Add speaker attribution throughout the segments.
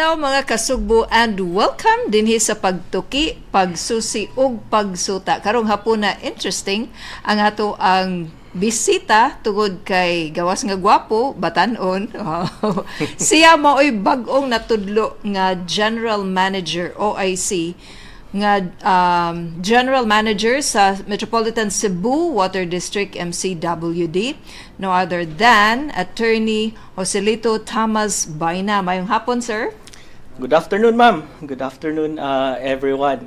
Speaker 1: Hello mga kasugbo and welcome dinhi sa pagtuki, pagsusi ug pagsuta. Karong hapon na interesting ang ato ang bisita tungod kay gawas nga gwapo, batan-on. Siya mao'y bag-ong natudlo nga General Manager OIC nga General Manager sa Metropolitan Cebu Water District MCWD, no other than Attorney Joselito Tamas Bayna. Mayong hapon, sir.
Speaker 2: Good afternoon, ma'am. Good afternoon, everyone.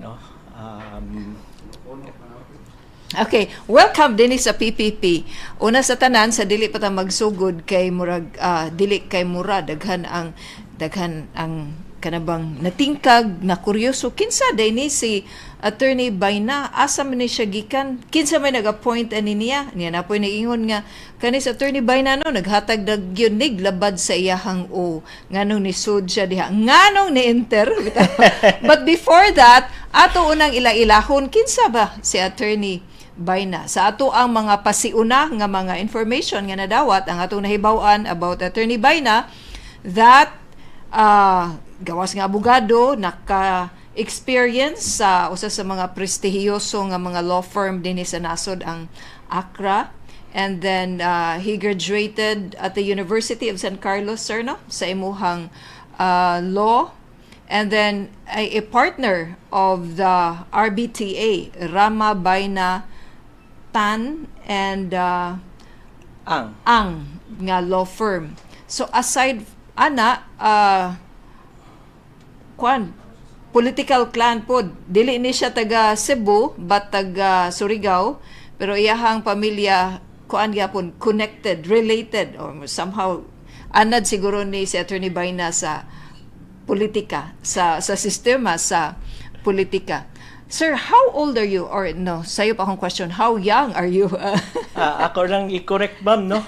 Speaker 1: Okay, welcome din sa PPP. Una sa tanan, sa dili pa ta magsugod kay murag dili kay mura daghan ang kanabang natingkag na kuryoso kinsa day ni si Attorney Bayna, asa man ni siya gikan, kinsa may nag-appoint ani niya na po'y naingon nga kanis Attorney Bayna no naghatag dag gyud nig labad sa iyahang nganong ni sud siya diha, nganong ni enter. But before that, ato unang ila-ilahon kinsa ba si Attorney Bayna sa ato ang mga pasiuna nga mga information nga nadawat ang atong nahibaw-an about Attorney Bayna, that gawas nga abogado, naka-experience sa usa sa mga prestihiyoso nga mga law firm din sa nasod ang Accra, and then he graduated at the University of San Carlos, sir, no? Sa imuhang law, and then a partner of the RBTA, Rama Bayna Tan and Ang nga law firm. So aside political clan po, dili ni siya taga Cebu but taga Surigao, pero iyahang pamilya gyapon connected, related, or somehow anad siguro ni si Attorney Bayna sa politika, sa sistema sa politika. Sir, how old are you? Or no, sayo pa akong question, how young are you?
Speaker 2: Ako lang i-correct, ma'am, no?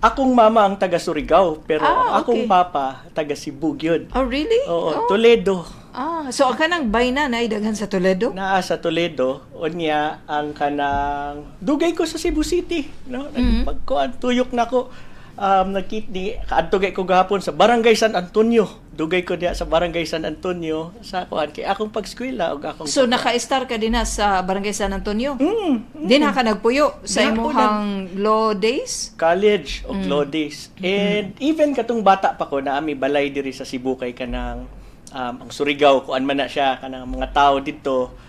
Speaker 2: Akong mama ang taga Surigao, pero
Speaker 1: okay.
Speaker 2: Akong papa taga Cebu gyud.
Speaker 1: Oh, really?
Speaker 2: Oo, Toledo.
Speaker 1: So ang kanang Bayna na idaghan sa Toledo?
Speaker 2: Naa sa Toledo, unya ang kanang dugay ko sa Cebu City, no? Nagpagkuan tuyok nako. Nakitni kaadtogay ko gahapon sa Barangay San Antonio. Dugay ko diha sa Barangay San Antonio sa kuan kay akong pag-eskwela ug akong.
Speaker 1: So naka-star ka din sa Barangay San Antonio? Dinha ka nagpuyo sa imong law days?
Speaker 2: College of law days. And even katong bata pa ko na ami balay diri sa Cebu kay kanang ang Surigao kuan man na siya kanang mga tao dito.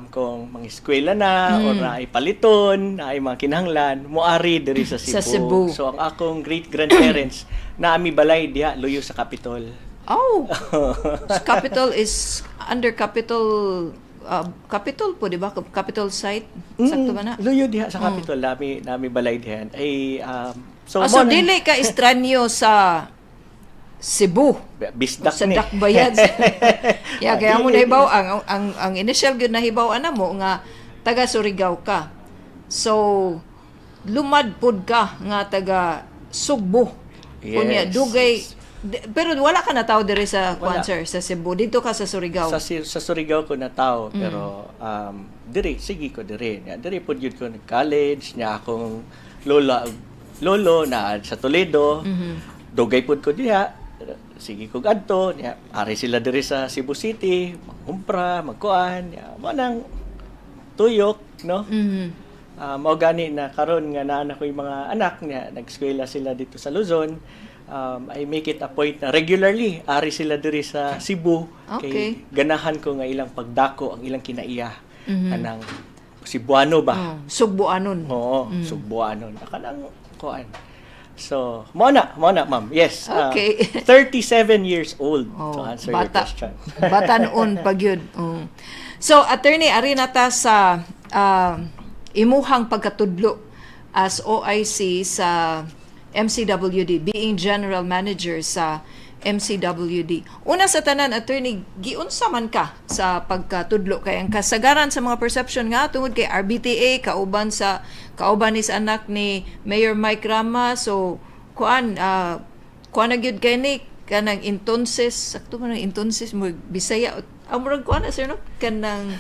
Speaker 2: Kung mga eskwela na o na ay paliton, na ay mga kinahanglan, moari diri sa Cebu.
Speaker 1: Sa Cebu.
Speaker 2: So ang akong great-grandparents na ami balay diha luyo sa Capitol.
Speaker 1: Oh. So Capitol is under Capitol Capitol po, di ba? Capitol site. Sakto ba na?
Speaker 2: Luyo diha sa Capitol, nami balay diha. Ay
Speaker 1: so dili ka estranyo sa Cebu.
Speaker 2: Bisdak
Speaker 1: sa
Speaker 2: ni.
Speaker 1: Dakbayan. Kaya mo nahibaw ang initial gyud nahibaw ana mo nga taga Surigao ka. So lumad pud ka nga taga Sugbo. Kunya dugay pero wala ka na tao diri sa concert sa Cebu. Dito ka sa Surigao.
Speaker 2: Sa Surigao ko na tao pero diri sige ko diri. Diri pud gyud ko nag-college nya akong lolo na sa Toledo. Dugay pud ko diha. Sige ko adto niya ari sila diri sa Cebu City magkumpra magkuan niya mo nang tuyok no. Mao gani na karon nga naa na ko yung mga anak niya nag-eskwela sila dito sa Luzon. I make it a point na regularly ari sila diri sa Cebu. Kay ganahan ko nga ilang pagdako ang ilang kinaiya kanang Cebuano ba.
Speaker 1: Sugboanon.
Speaker 2: Oo, Sugboanon kanang kuan. So, mona, ma'am. Yes.
Speaker 1: Okay.
Speaker 2: 37 years old to answer your question.
Speaker 1: Batanon pag yun. So, attorney, ari nata sa imuhang pagkatudlo as OIC sa MCWD, being General Manager sa MCWD. Una sa tanan, attorney, giunsa man ka sa pagkatudlo kay ang kasagaran sa mga perception nga tungod kay RBTA kauban ni sa anak ni Mayor Mike Rama. So kuan na gyud kay ni kanang entonces sakto man ang entonces mo Bisaya amurag kuan na sir no kanang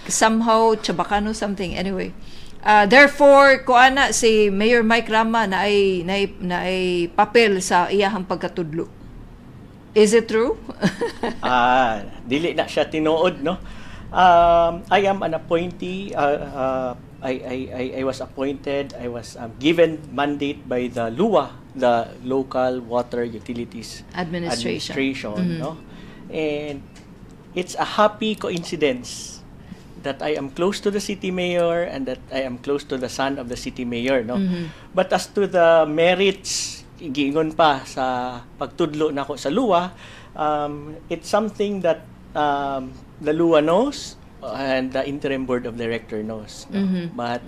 Speaker 1: somehow Chabacano something anyway. Therefore, kuana si Mayor Mike Rama na ay papel sa iyahang pagkatudlo. Is it true?
Speaker 2: Dili na siya tinuod, no? I am an appointee. I was appointed. I was given mandate by the LUWA, the Local Water Utilities Administration, no? And it's a happy coincidence that I am close to the city mayor and that I am close to the son of the city mayor, no? But as to the merits, giingon pa sa pagtudlo nako sa LUWA, it's something that the LUWA knows and the interim board of director knows, no? But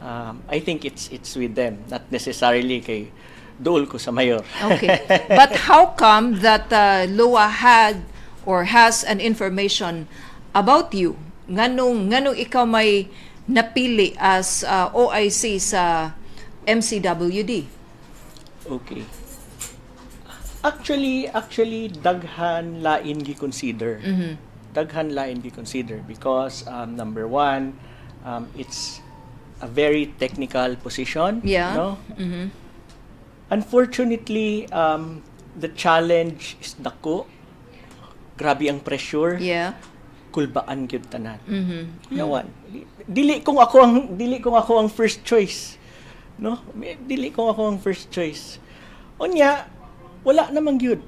Speaker 2: I think it's with them, not necessarily kay duol ko sa mayor.
Speaker 1: Okay. But how come that LUWA had or has an information about you? Nganong ikaw may napili as OIC sa MCWD?
Speaker 2: Okay. Actually daghan lain gi-consider. Daghan lain gi-consider because number one, it's a very technical position, no? Unfortunately, the challenge is dako. Grabe ang pressure. Kulbaan gyud tanan. Yawan. Dili kung ako ang first choice. No? Dili kung ako ang first choice. Unya, wala namang gyud.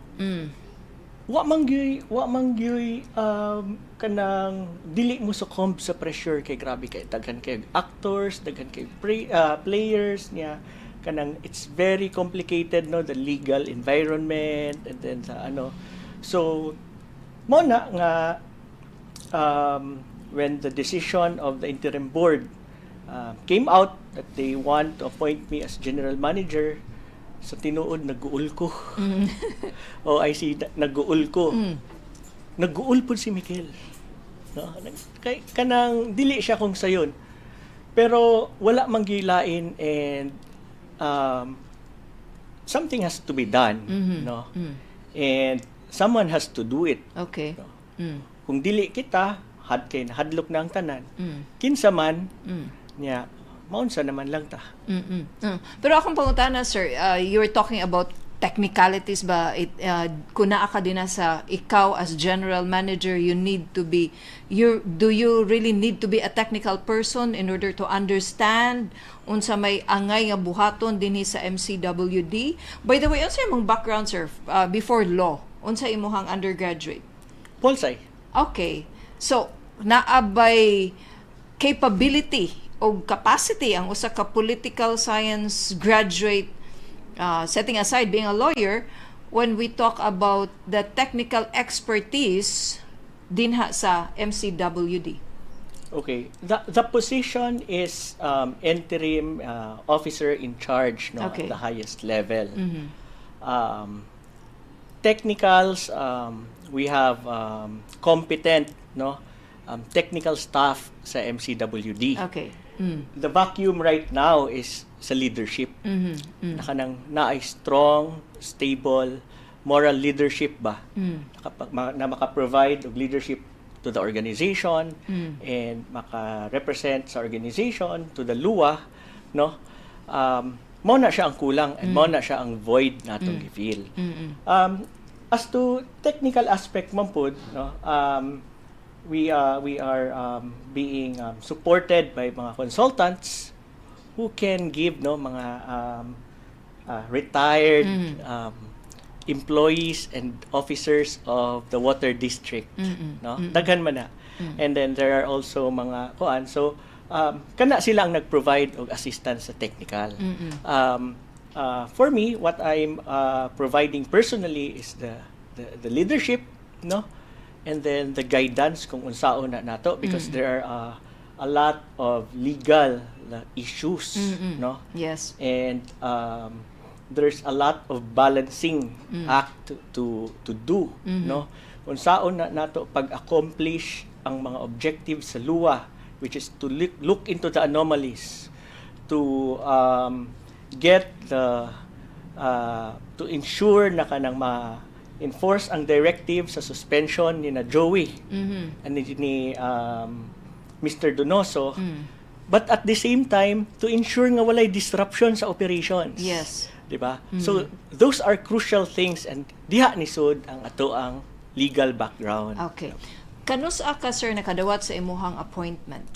Speaker 2: Wa man gyud kanang dili mo succumb sa pressure kay grabe kay daghan kay actors, daghan kay players niya. Kanang it's very complicated, no, the legal environment and then sa ano. So mo na nga when the decision of the interim board came out that they want to appoint me as general manager, sa tinuod naguul ko. OIC naguul ko. Naguul po si Mikel. No? Kay kanang dili siya kung sayon. Pero wala mang gilain and something has to be done, no? And someone has to do it.
Speaker 1: Okay.
Speaker 2: No? Kung dili kita, hadlok na ang tanan. Kinsa man, niya, maunsa naman lang ta.
Speaker 1: Pero akong pangutana, sir, you were talking about technicalities ba? Kung naa ka din na sa ikaw as general manager, you need to be, do you really need to be a technical person in order to understand unsa may angay nga buhaton dinhi sa MCWD? By the way, unsa imong background, sir, before law? Unsa imong undergraduate?
Speaker 2: Polsay.
Speaker 1: Okay. So, naabay capability o capacity ang usa ka political science graduate, setting aside being a lawyer, when we talk about the technical expertise dinha sa MCWD.
Speaker 2: Okay. The position is interim officer in charge, no,
Speaker 1: Okay.
Speaker 2: at the highest level. Technicals, we have competent, no, technical staff sa MCWD.
Speaker 1: Okay.
Speaker 2: The vacuum right now is sa leadership. Nakanang naay strong, stable, moral leadership ba? Na maka-provide of leadership to the organization and maka-represent sa organization to the LUWA, no? Mo na siya ang kulang and mo na siya ang void natong gi-feel. As to technical aspect man pod, no, we are being supported by mga consultants who can give, no, mga retired employees and officers of the water district, no, daghan man na. And then there are also mga kuan, so kana sila ang nag-provide og assistance sa technical. For me, what I'm providing personally is the leadership, no, and then the guidance kung unsaon na nato, because there are a lot of legal issues, no.
Speaker 1: Yes.
Speaker 2: And there's a lot of balancing act to do, no. Unsaon na nato pag-accomplish ang mga objectives sa LUWA, which is to look into the anomalies, to get the to ensure na kanang enforce ang directive sa suspension ni na Joey and ni Mr. Donoso, but at the same time to ensure nga walay disruption sa operations.
Speaker 1: Yes.
Speaker 2: di ba? So those are crucial things, and diha ni sud ang ato ang legal background.
Speaker 1: Okay. Kanus ka, sir, nakadawat sa imuhang appointment?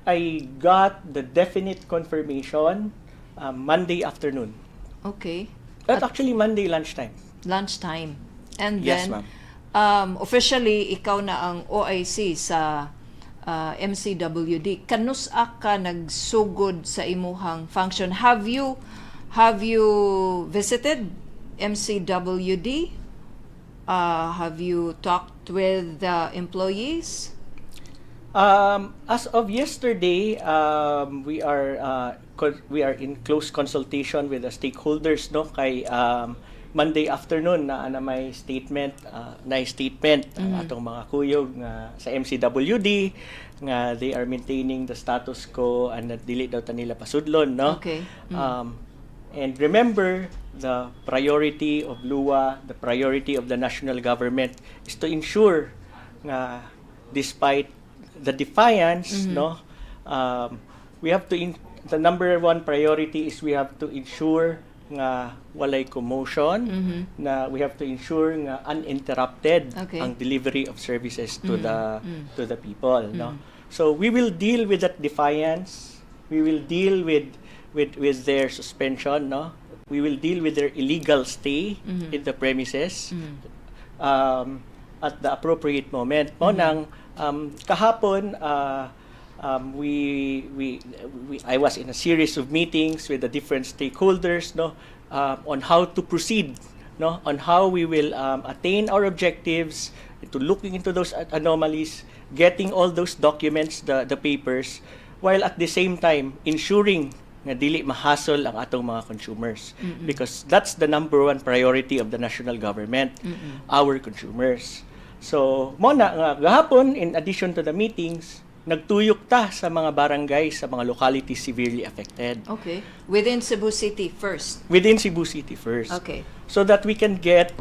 Speaker 2: I got the definite confirmation Monday afternoon.
Speaker 1: Okay.
Speaker 2: Actually, Monday lunchtime.
Speaker 1: Lunchtime. And
Speaker 2: Yes,
Speaker 1: then,
Speaker 2: ma'am.
Speaker 1: officially, ikaw na ang OIC sa MCWD. Kanus ka nagsugod sa imuhang function? Have you visited MCWD? Have you talked with the employees?
Speaker 2: As of yesterday, we are in close consultation with the stakeholders, no, kay Monday afternoon na may statement ang atong mga kuyog nga sa MCWD nga they are maintaining the status quo and dili daw ta nila pasudlon, no.
Speaker 1: Okay.
Speaker 2: And remember, the priority of LUA, the priority of the national government is to ensure nga despite the defiance, no, we have to the number one priority is we have to ensure nga walay commotion, na we have to ensure nga uninterrupted ang delivery of services to the people, no. So we will deal with that defiance, we will deal with their suspension, no, we will deal with their illegal stay in the premises at the appropriate moment. Mo nang kahapon I was in a series of meetings with the different stakeholders, no, on how to proceed, no, on how we will attain our objectives, to looking into those anomalies, getting all those documents, the papers, while at the same time ensuring nga dili mahasol ang atong mga consumers, because that's the number one priority of the national government, our consumers. So mo na nga gahapon, in addition to the meetings, nagtuyok ta sa mga barangay sa mga localities severely affected.
Speaker 1: Okay. Within Cebu City first.
Speaker 2: Within Cebu City first.
Speaker 1: Okay.
Speaker 2: So that we can get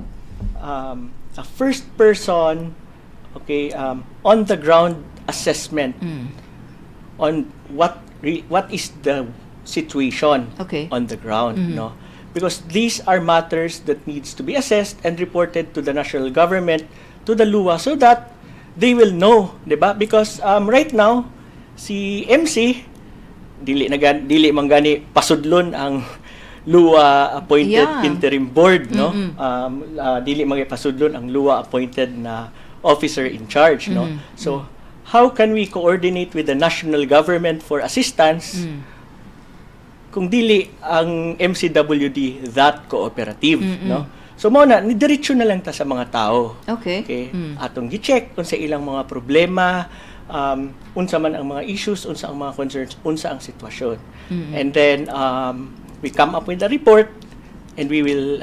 Speaker 2: a first person, on the ground assessment on what is the situation on the ground, no? Because these are matters that needs to be assessed and reported to the national government, to the LUA, so that they will know, diba? Because right now si MC dili man gani pasudlon ang LUA appointed interim board, no. Dili man pasudlon ang LUA appointed na officer in charge, no. So how can we coordinate with the national government for assistance kung dili ang MCWD that cooperative, no? So mo na ni diretso na lang ta sa mga tao. Okay. Atong gi-check kung sa ilang mga problema, unsa man ang mga issues, unsa ang mga concerns, unsa ang sitwasyon. And then we come up with a report and we will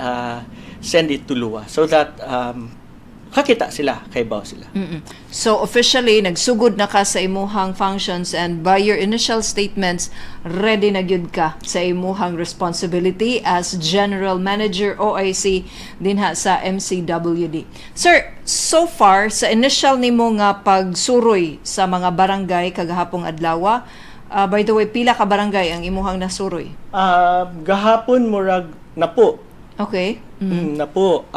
Speaker 2: send it to LUA so that kakita sila, kaibaw sila.
Speaker 1: So officially nagsugod na ka sa imuhang functions, and by your initial statements ready na gyud ka sa imuhang responsibility as General Manager OIC dinha sa MCWD. Sir, so far sa initial nimo nga pagsuroy sa mga barangay kagahapong adlaw, by the way, pila ka barangay ang imuhang nasuroy?
Speaker 2: Gahapon murag na po.
Speaker 1: Okay.
Speaker 2: Na po.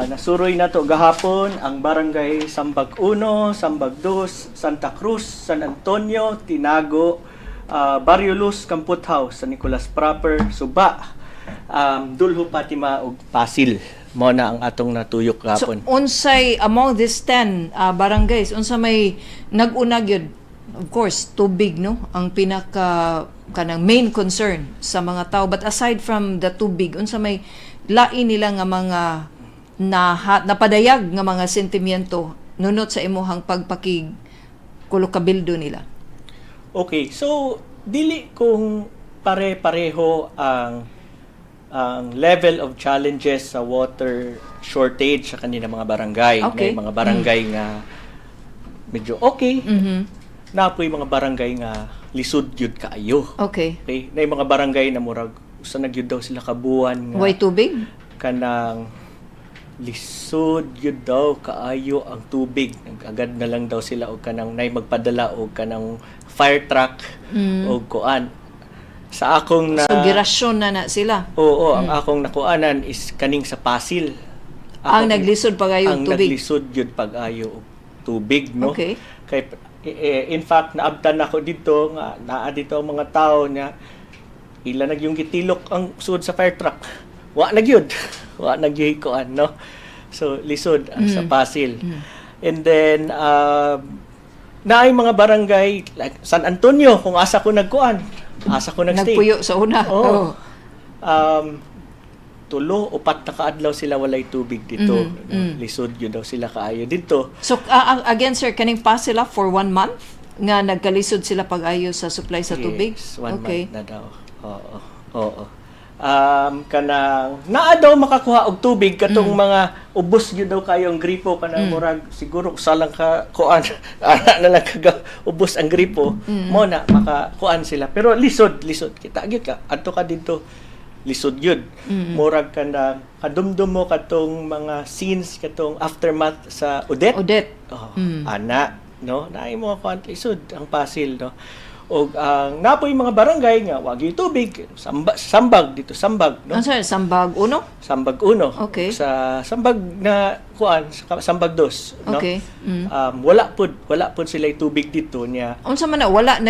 Speaker 2: Nasuroy na to gahapon ang barangay Sambag 1, Sambag 2, Santa Cruz, San Antonio, Tinago, Barrio Luz, Camput House, San Nicolas Proper, Suba, Dulho, Fatima ug Pasil. Mo na ang atong natuyok gahapon.
Speaker 1: So unsay among these 10 barangays, unsa may nag-una gyud? Of course, tubig, no, ang pinaka kanang main concern sa mga tao, but aside from the tubig, unsa may lain nila nga mga napadayag nga mga sentimiento nunot sa imuhang pagpakig kulukabildo nila?
Speaker 2: Okay, so dili kung pare-pareho ang level of challenges sa water shortage sa kanila mga barangay. May mga barangay nga medyo napoy mga barangay nga lisod gyud kaayo. Okay, nay mga barangay na murag sa nagyud daw sila kabuan nga
Speaker 1: way tubig
Speaker 2: kanang lisod yun daw kaayo ang tubig. Agad na lang daw sila og kanang nay magpadala og kanang fire truck og kuan. Sa akong na
Speaker 1: So girasyon na sila.
Speaker 2: Oo, ang akong nakuanan is kaning sa Pasil.
Speaker 1: Ang naglisod pagayo
Speaker 2: ang
Speaker 1: tubig.
Speaker 2: naglisod yun pag-ayo og tubig, no?
Speaker 1: Okay.
Speaker 2: Kay in fact naabtan ako dito nga naa dito ang mga tao niya ila nagyong gitilok ang sud sa fire truck. Wa nagyud. Wa nagyuy kuan, no? So lisod ang sa Pasil. And then naay mga barangay like San Antonio kung asa ko nagkuan. Asa ko nagstay.
Speaker 1: Nagpuyo sa una.
Speaker 2: Oo. 3 o 4 na kaadlaw sila walay tubig dito. Lisod yun daw sila kaayo dito.
Speaker 1: So again sir, kaning pa sila for 1 month nga nagkalisod sila pag-ayo sa supply sa tubig?
Speaker 2: Yes, 1 month na daw. Oo. Kanang naa daw makakuha og tubig katong mga ubos gyud daw kayo ang gripo kanang murag siguro usalang ka kuan ana na lang kaga ubos ang gripo mo na makakuan sila pero lisod kita gyud ka adto ka dito lisod gyud murag kanang kadumdum mo katong mga scenes katong aftermath sa Odette. Ana no naay mo kuan lisod ang Pasil, no. Og ang napoy mga barangay nga wagi tubig sambag dito sambag, no.
Speaker 1: Ano sir, Sambag 1?
Speaker 2: Sambag 1.
Speaker 1: Okay.
Speaker 2: Sa sambag na kuan sambag 2, no.
Speaker 1: Okay.
Speaker 2: Wala pud sila tubig dito niya.
Speaker 1: Unsa man na wala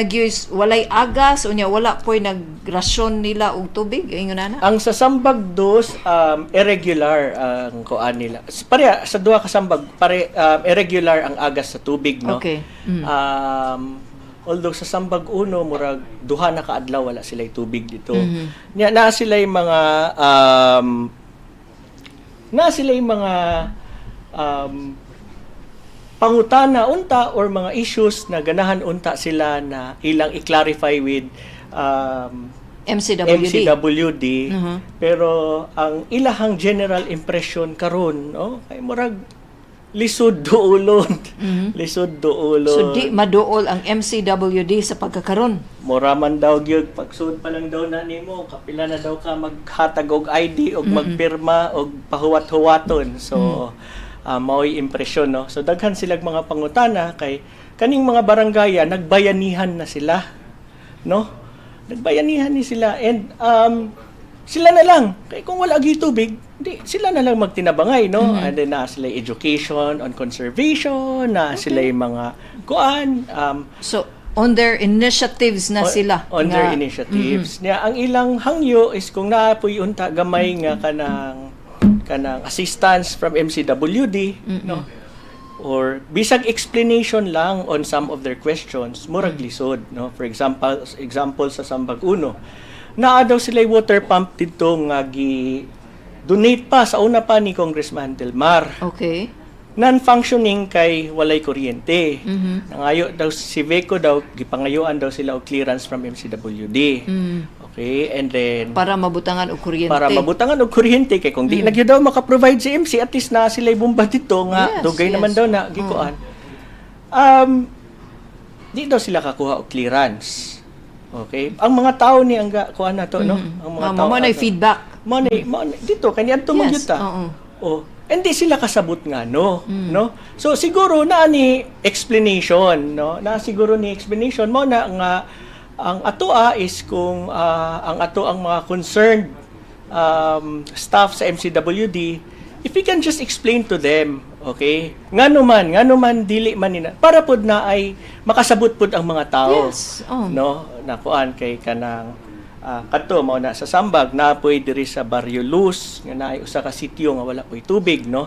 Speaker 1: walay agas unya wala poy nagrasyon nila og tubig ingon na.
Speaker 2: Ang sa sambag 2 irregular ang kuan nila. Pareha sa duha ka sambag irregular ang agas sa tubig, no.
Speaker 1: Okay.
Speaker 2: Although sa Sambag 1 murag duha na kaadlaw wala sila tubig dito. Nya na sila mga pangutana unta or mga issues na ganahan unta sila na ilang i-clarify with MCWD. Pero ang ilahang general impression karon, no, kay murag lisod duolon. Lisod duolon.
Speaker 1: So di maduol ang MCWD sa pagkakaron.
Speaker 2: Moraman daw gyud pagsud pa lang daw na nimo kapila na daw ka maghatag og ID og magpirma og pahuwat-huwaton. So mao'y impresyon, no. So daghan silang mga pangutana kay kaning mga barangaya nagbayanihan na sila, no. Nagbayanihan ni sila and sila na lang kay kung wala gyud tubig di sila na lang magtinabangay, no. And then na sila education on conservation na sila yung mga kuan
Speaker 1: so on their initiatives na sila
Speaker 2: on their initiatives niya ang ilang hangyo is kung naapoy unta gamay nga kanang assistance from MCWD, no, or bisag explanation lang on some of their questions murag lisod, no. For example sa Sambag 1 naa daw sila water pump dito nga donate pa sa una pa ni Congressman Delmar.
Speaker 1: Okay.
Speaker 2: Non-functioning kay walay kuryente. Nangayo daw si Veco daw gipangayuan daw sila og clearance from MCWD. Okay, and then
Speaker 1: para mabutangan og
Speaker 2: kuryente kay kung di na gyud daw maka-provide si MC at least na sila bomba dito nga dugay naman daw na gikuan. Di daw sila kakuha og clearance. Okay? Ang mga tao ni ang kuan nato, no? Ang mga tao
Speaker 1: mo na feedback.
Speaker 2: Mo dito kaniadto man gyud ta. Hindi sila kasabot nga no. So siguro na ni explanation, no. Na siguro ni explanation mo na nga ang atoa is kung ang mga concerned staff sa MCWD, if we can just explain to them, okay? Ngano man dili man nila para pud na ay makasabot pud ang mga tao.
Speaker 1: Yes.
Speaker 2: No, nakuan kay kanang kadto mao na sa Sambag napoy diri sa Barrio Luz nga naay usa ka sitio nga wala poy tubig, no.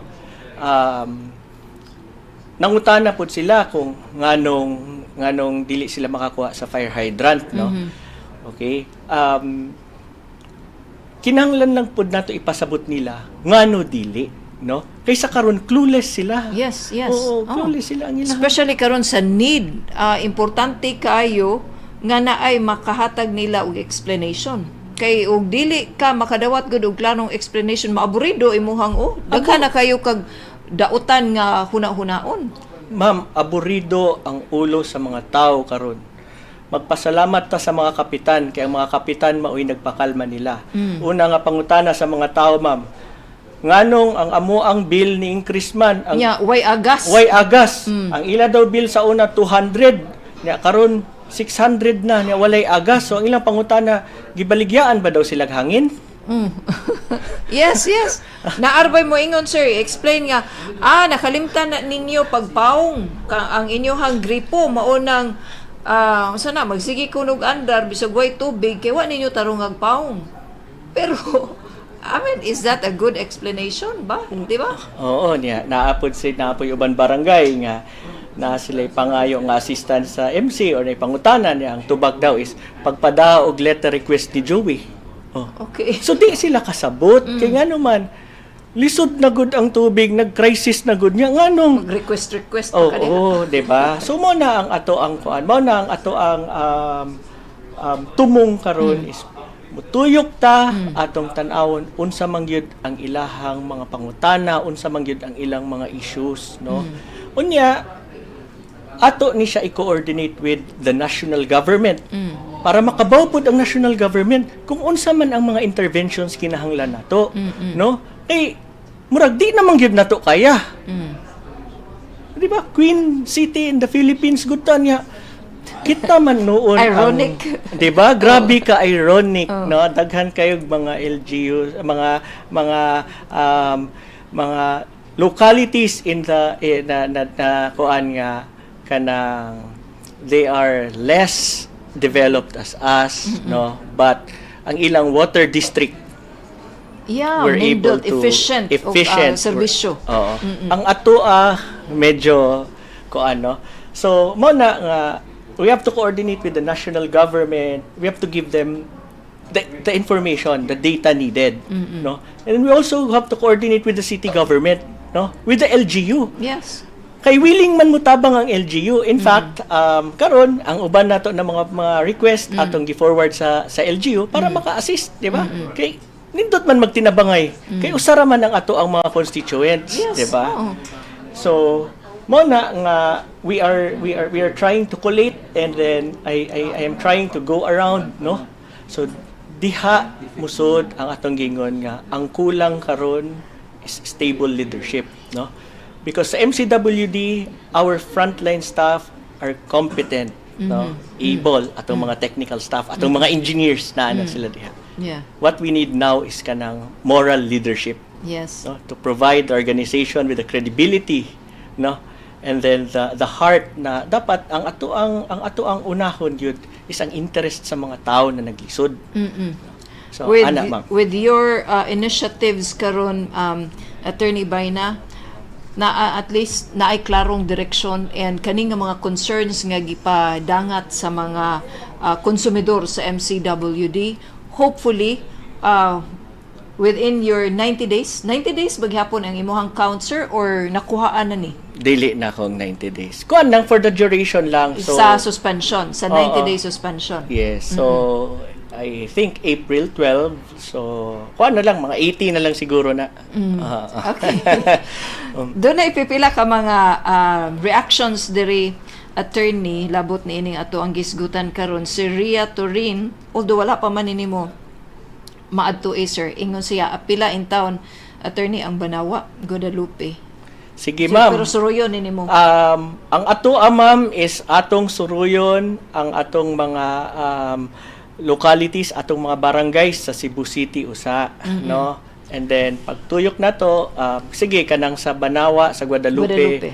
Speaker 2: Nangutana pud sila kung nganong dili sila makakuha sa fire hydrant, no. Okay? Kinahanglan lang pud nato ipasabot nila ngano dili, no. Kaysa karon clueless sila.
Speaker 1: Yes.
Speaker 2: Oo, clueless sila ang ilang.
Speaker 1: Especially karon sa need, importante kayo nga naay makahatag nila og explanation. Kay og dili ka makadawat gud og klarong explanation, maaburido imuhang daghan na kayo kag dautan nga huna-hunaon.
Speaker 2: Ma'am, aburido ang ulo sa mga tao karon. Magpasalamat ta sa mga kapitan kay ang mga kapitan mao'y nagpakalma nila. Una nga pangutana sa mga tao, ma'am, nganong ang amo ang bill ni increase man ang
Speaker 1: way agas.
Speaker 2: Ang ila daw bill sa una 200 nya karon 600 na nya walay agas. So ang ilang pangutana, gibaligyan ba daw sila hangin?
Speaker 1: Yes. Naarbay mo ingon, sir. Explain nga, nakalimtan na ninyo pagpaong ang inyong gripo maunang sana magsige kunog andar bisag way tubig kay wa ninyo tarong agpaong. Pero I mean, is that a good explanation ba? Di ba?
Speaker 2: Oo niya. Naapoy uban barangay nga na sila pangayo nga assistant sa MC or na pangutanan niya ang tubag daw is pagpada og letter request ni Joey.
Speaker 1: Okay.
Speaker 2: So di sila kasabot kay nga naman lisod na gud ang tubig, nag-crisis na gud niya nganong
Speaker 1: request pa kanila.
Speaker 2: Di ba? So mo na ang ato ang kuan, mo na ang ato ang tumong karon is mutuyok ta atong tan-awon unsa man gyud ang ilahang mga pangutana, unsa man gyud ang ilang mga issues, no? Unya ato ni siya i-coordinate with the national government para makabaw pud ang national government kung unsa man ang mga interventions kinahanglan nato, no? Murag di naman gyud nato kaya. Di ba? Queen City in the Philippines gud niya. Kita man noon
Speaker 1: ironic.
Speaker 2: Di ba? Grabe ka ironic, no? Daghan kayo mga LGU, mga localities in the na kuan nga kanang they are less developed as us, no? But ang ilang water district were able to
Speaker 1: efficient serbisyo.
Speaker 2: Ang ato medyo kuan, no? So mo na nga we have to coordinate with the national government. We have to give them the information, the data needed, no? And we also have to coordinate with the city government, no? With the LGU.
Speaker 1: Yes.
Speaker 2: Kay willing man mutabang ang LGU. In fact, karon ang uban nato na mga request atong gi-forward sa LGU para maka-assist, di ba? Kay nindot man magtinabangay. Kay usara man ang ato ang mga constituents, di ba? So mo na nga we are trying to collate, and then I am trying to go around, no? So diha musod ang atong gingon nga ang kulang karon is stable leadership, no? Because sa MCWD our frontline staff are competent, no? Able atong mga technical staff, atong mga engineers na sila diha.
Speaker 1: Yeah.
Speaker 2: What we need now is kanang moral leadership.
Speaker 1: Yes.
Speaker 2: No? To provide the organization with the credibility, no? And then the heart na dapat ang ato ang unahon yun is ang interest sa mga tao na naglisod. So
Speaker 1: with your initiatives karon, Attorney Baina, na at least na ay klarong direksyon and kaning mga concerns nga gipadangat sa mga konsumidor sa MCWD, hopefully within your 90 days baghapon ang imuhang counsel or nakuhaan na ni?
Speaker 2: Dili na akong 90 days. Kuan lang for the duration lang. So,
Speaker 1: sa suspension, sa 90-day suspension.
Speaker 2: Yes. So, I think April 12. So, kuan na lang, mga 80 na lang siguro na.
Speaker 1: Okay. Doon na ipipila ka mga reactions diri, Attorney, labot ni ining ato ang gisgutan karon si Ria Turin, although wala pa man nimo maadto sir, ingon siya apila in town, Attorney, ang Banawa, Guadalupe.
Speaker 2: Sige, ma'am.
Speaker 1: Pero suruyon ni mo.
Speaker 2: Ang ato ma'am is atong suruyon ang atong mga localities, atong mga barangays sa Cebu City usa, no? And then pagtuyok na to, sige kanang sa Banawa, sa Guadalupe.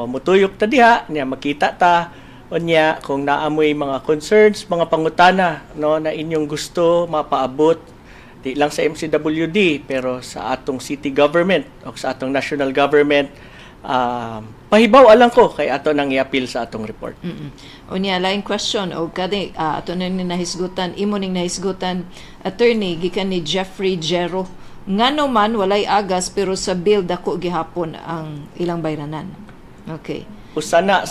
Speaker 2: Mutuyok ta diha, niya makita ta unya kung naamoy mga concerns, mga pangutana, no, na inyong gusto mapaabot di lang sa MCWD pero sa atong city government o sa atong national government, pahibaw alang ko kay ato nang i-appeal sa atong report.
Speaker 1: Unya lain question o kadi ato na ni nahisgutan, imo ning nahisgutan, Attorney, gikan ni Jeffrey Jero, ngano man walay agas pero sa bill dako gihapon ang ilang bayranan. Okay. Usana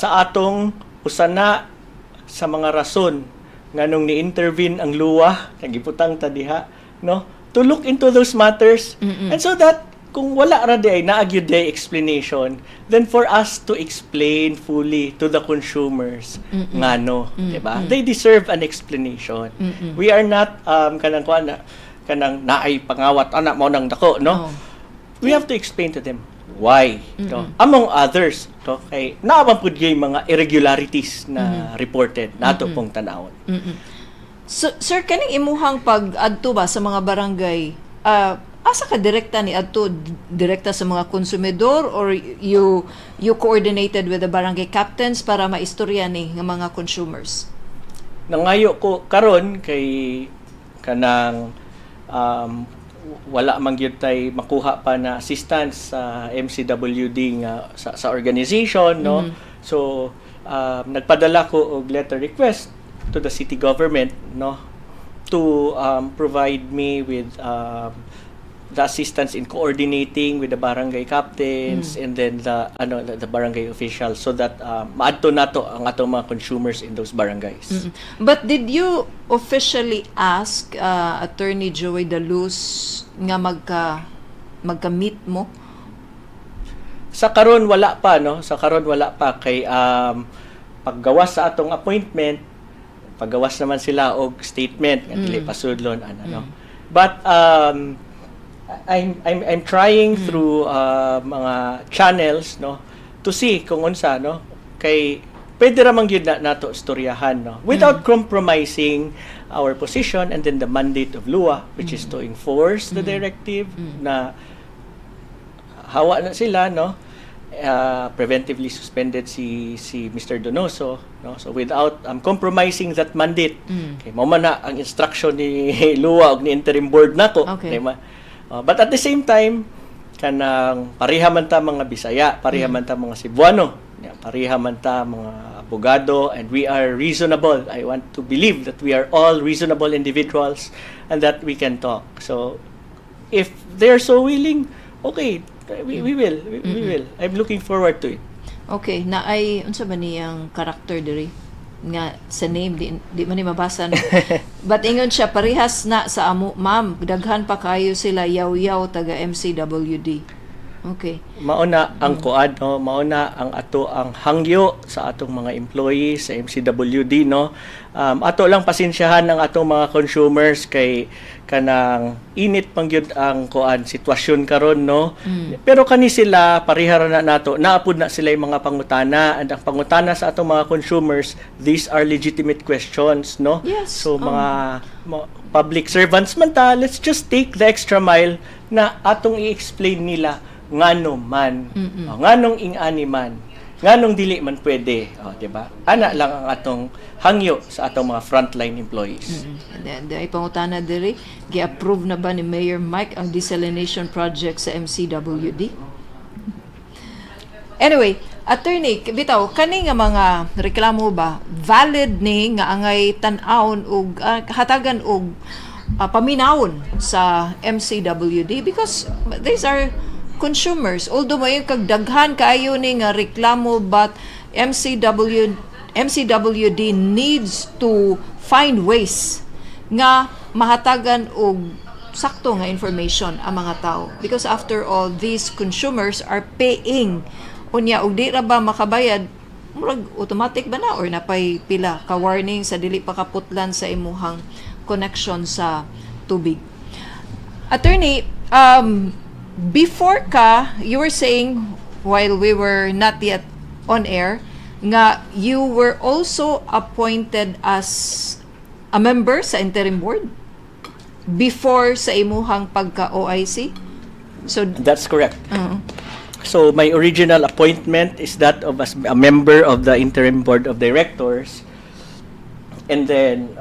Speaker 2: sa mga rason nganong ni-intervene ang luwa nagiputang ta diha, no, to look into those matters, and so that kung wala ra di ay naagyo di explanation, then for us to explain fully to the consumers ngano, di ba? They deserve an explanation. We are not kanang naay pangawat ana mo nang dako, no? we have to explain to them why. No? Among others, no, kay naabang pud gyud mga irregularities na reported nato pong tanawon.
Speaker 1: So, sir, kaning imuhang pag-adto ba sa mga barangay, asa ka direkta ni adto direkta sa mga konsumidor, or you coordinated with the barangay captains para maistorya ni ng mga consumers?
Speaker 2: Nangayo ko karon kay kanang wala man gyud tay makuha pa na assistance sa MCWD nga sa organization, no. So nagpadala ko og letter request to the city government, no, to provide me with the assistance in coordinating with the barangay captains and then the barangay officials, so that maadto nato ang atong mga consumers in those barangays.
Speaker 1: But did you officially ask Attorney Joey Daluz nga magka-meet mo?
Speaker 2: Sa karon wala pa, no, sa karon wala pa kay paggawas sa atong appointment, paggawas naman sila og statement nga dili pasudlon no. But I'm trying through mga channels, no, to see kung unsa, no, kay pwede ra man gyud nato istoryahan, no, without compromising our position and then the mandate of LUA, which is to enforce the directive na hawa na sila, no. Preventively suspended si Mr. Donoso, no, so without compromising that mandate. Okay, mao man na ang instruction ni LUA og ni interim board nako.
Speaker 1: Okay.
Speaker 2: But at the same time, kanang pareha man ta mga Bisaya, pareha man ta mga Cebuano, pareha man ta mga abogado, and we are reasonable. I want to believe that we are all reasonable individuals and that we can talk. So if they're so willing, okay, we will. I'm looking forward to it.
Speaker 1: Okay, na ay unsa ba niyang character diri nga sa name di man ni mabasa, no? But ingon siya parehas na sa amo, ma'am, daghan pa kayo sila yaw-yaw taga MCWD. Okay.
Speaker 2: Mauna ang kuad, no, mauna ang ato ang hangyo sa atong mga employees sa MCWD, no. Ato lang pasensyahan ang atong mga consumers kay kanang init pang gyud ang kuan sitwasyon karon, no. Pero kani sila pareha ra na nato, naapud na sila yung mga pangutana, and ang pangutana sa atong mga consumers, these are legitimate questions, no.
Speaker 1: Yes.
Speaker 2: So mga public servants man ta, let's just take the extra mile na atong i-explain nila ngano man, nganong ingani man, nganong dili man pwede, di ba? Ana lang ang atong hangyo sa atong mga frontline employees.
Speaker 1: And ay pangutana diri, gi-approve na ba ni Mayor Mike ang desalination project sa MCWD? Anyway, attorney, bitaw, kani nga mga reklamo ba valid ni nga angay tan-awon og hatagan og paminawon sa MCWD, because these are consumers, although may kagdaghan kaayo ni nga reklamo, but MCWD needs to find ways nga mahatagan og sakto nga information ang mga tao, because after all, these consumers are paying unya, og di ra ba makabayad, murag automatic ba na or napay pila ka warning sa dili pa kaputlan sa imuhang connection sa tubig. Attorney, before you were saying, while we were not yet on air, nga you were also appointed as a member sa interim board before sa imuhang pagka-OIC? So
Speaker 2: that's correct. So my original appointment is that of as a member of the interim board of directors, and then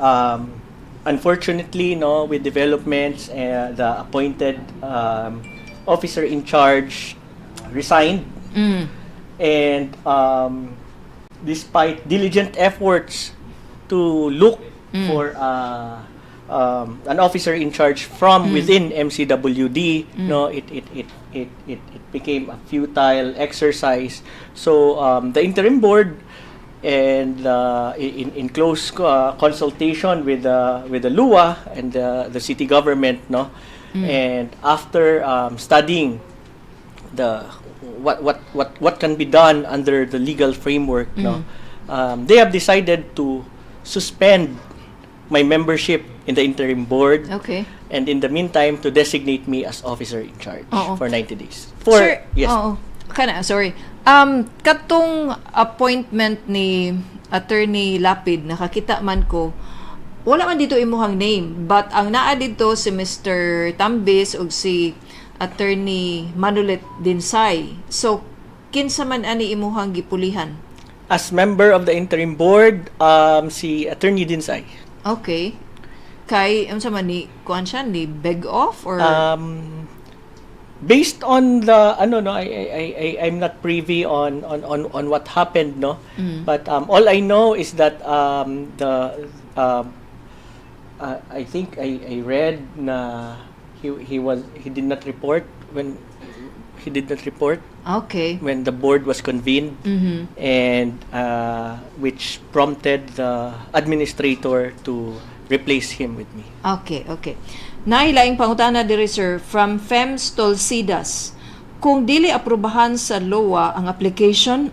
Speaker 2: unfortunately, no, with developments, the appointed officer in charge resigned, and despite diligent efforts to look for an officer in charge from within MCWD, no, it became a futile exercise. So the interim board, and in close consultation with the LUA and the city government, no. And after studying what can be done under the legal framework, no, they have decided to suspend my membership in the interim board.
Speaker 1: Okay.
Speaker 2: And in the meantime, to designate me as officer in charge
Speaker 1: Oo.
Speaker 2: for 90 days.
Speaker 1: Sir,
Speaker 2: Yes.
Speaker 1: oo. Sorry. Katong appointment ni Attorney Lapid, nakakita man ko, wala man dito imuhang name, but ang naa dito si Mr. Tambis ug si Attorney Manulet Dinsay. So, kinsa man ani imuhang gipulihan?
Speaker 2: As member of the interim board, si Attorney Dinsay.
Speaker 1: Okay. Kay, sa man ni, kuhan siya, ni beg off or?
Speaker 2: Based on the I'm not privy on what happened, no. But all I know is that I think I read na he did not report when
Speaker 1: Okay.
Speaker 2: when the board was convened, and which prompted the administrator to replace him with me.
Speaker 1: Okay. Nailaing pangutana diri sir from FEMS Tolsidas. Kung dili aprubahan sa LOA ang application